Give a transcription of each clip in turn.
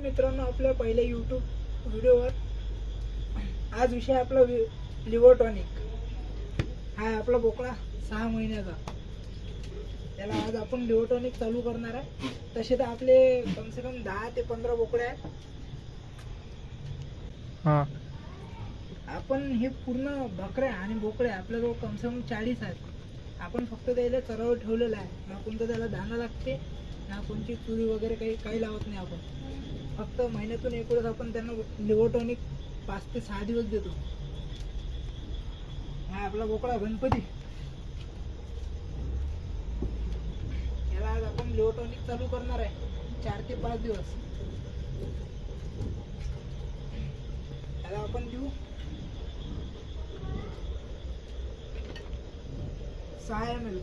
मित्रांनो, आपल्या पहिल्या यूट्यूब व्हिडिओवर आज विषय आपला लिव्हर टॉनिक. हा आपला बोकडा 6 महिन्याचा. त्याला आज आपण लिव्हर टॉनिक चालू करणार आहे. तसे तर आपले कम से कम 10 ते 15 बोकडे आहेत. आपण हे पूर्ण बकऱ्या आणि बोकडे आपल्याजवळ कम से कम 40 आहेत. आपण फक्त त्याला चरावर ठेवलेला आहे. ना कोणतं त्याला दाणा लागते, ना कोणती चुरी वगैरे काही लावत नाही. आपण फक्त महिन्यातून एक वेळेस आपण त्यांना लिव्हर टॉनिक 5 ते 6 दिवस देतो. हा आपला बोकडा गणपती. याला आज आपण लिव्हर टॉनिक चालू करणार आहे 4 ते 5 दिवस. याला आपण देऊ 6 ml.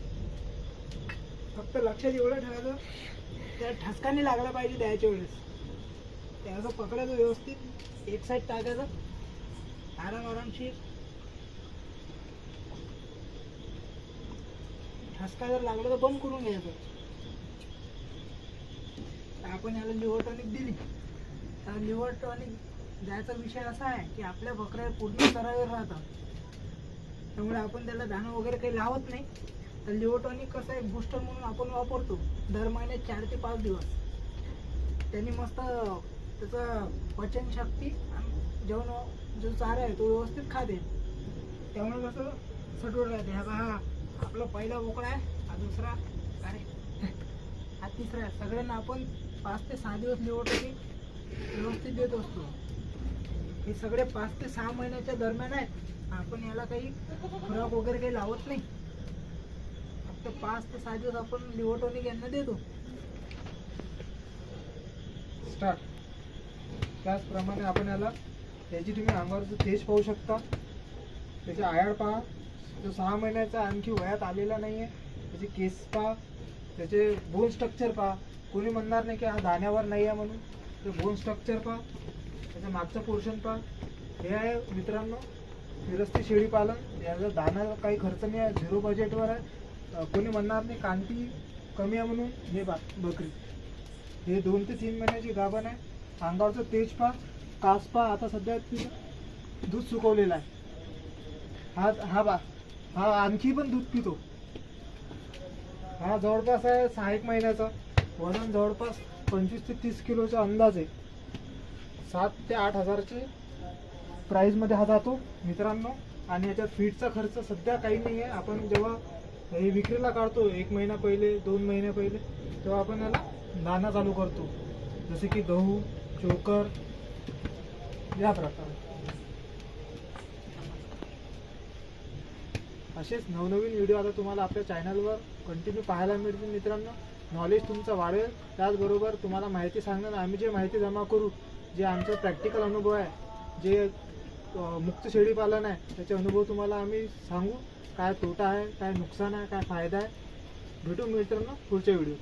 फक्त लक्षात एवढं ठेवायचं, त्या ठसकाने लागला पाहिजे द्यायच्या वेळेस. त्याचं पकडायचं व्यवस्थित, एक साईड टाकायचं आरामशीर. ठसका जर लागला तर बंद करून घ्यायचं. आपण याला लिव्हर टॉनिक दिली. तर लिव्हर टॉनिक द्यायचा विषय असा आहे की आपल्या बकऱ्या पूर्ण चरावर राहतात. त्यामुळे आपण त्याला दाणं वगैरे काही लावत नाही. तर लिव्हर टॉनिक कसं आहे, बूस्टर म्हणून आपण वापरतो दर महिन्यात 4 ते 5 दिवस. त्यांनी मस्त त्याचं पचनशक्ती आणि जेवण जो चारा आहे तो व्यवस्थित खाते. त्यामुळे कसं सटवून राहते. हा आपला पहिला बोकडा आहे, हा दुसरा, अरे हा तिसरा आहे. सगळ्यांना आपण 5 ते 6 दिवस लिव्हर टॉनिक व्यवस्थित देत असतो. हे सगळे 5 ते 6 महिन्याच्या दरम्यान आहेत. आपण याला काही खुराक वगैरे काही लावत नाही. फक्त 5 ते 6 दिवस आपण लिव्हर टॉनिक यांना देतो. स्टार्ट. त्याचप्रमाणे आपण याला त्याची तुम्ही अंगावरचं तेज पाहू शकता. त्याचे आयाड पहा, जो 6 महिन्याचा आणखी वयात आलेला नाही आहे. त्याचे केस पहा, त्याचे बोन स्ट्रक्चर पहा. कोणी म्हणणार नाही की हा दाण्यावर नाही आहे म्हणून. ते बोन स्ट्रक्चर पहा, त्याच्या मागचं पोर्शन पहा. हे आहे मित्रांनो फिरस्ती शेळी पालन. याचा दाना काही खर्च नाही आहे, 0 बजेटवर आहे. कोणी म्हणणार नाही कांती कमी आहे म्हणून. हे बकरी हे 2 ते 3 महिन्याची गाभण आहे. अंगावरचं तेज पहा, कास पहा. आता सध्या तिथं दूध सुकवलेलं आहे. हा आणखी पण दूध पितो. हा जवळपास आहे 6 महिन्याचा. वजन जवळपास 25 ते 30 किलोचा अंदाज आहे. 7 ते 8 हजारचे प्राईजमध्ये हा जातो मित्रांनो. आणि याच्यात फीडचा खर्च सध्या काही नाही आहे. आपण जेव्हा हे विक्रीला काढतो 1 महिना पहिले, 2 महिने पहिले, तेव्हा आपण याला दाना चालू करतो. जसे की गहू, चोकर या प्रकारे. असेच नवनवीन व्हिडिओ आता तुम्हाला आपल्या चॅनलवर कंटिन्यू पाहायला मिळतील मित्रांनो. नॉलेज तुमचं वाढेल. त्याचबरोबर तुम्हाला माहिती सांगणार, आम्ही जे माहिती जमा करू, जे आमचं प्रॅक्टिकल अनुभव आहे, जे मुक्त शेळी पालन आहे, त्याचे अनुभव तुम्हाला आम्ही सांगू. काय तोटा आहे, काय नुकसान आहे, काय फायदा आहे. भेटू मित्रांनो पुढच्या व्हिडिओ.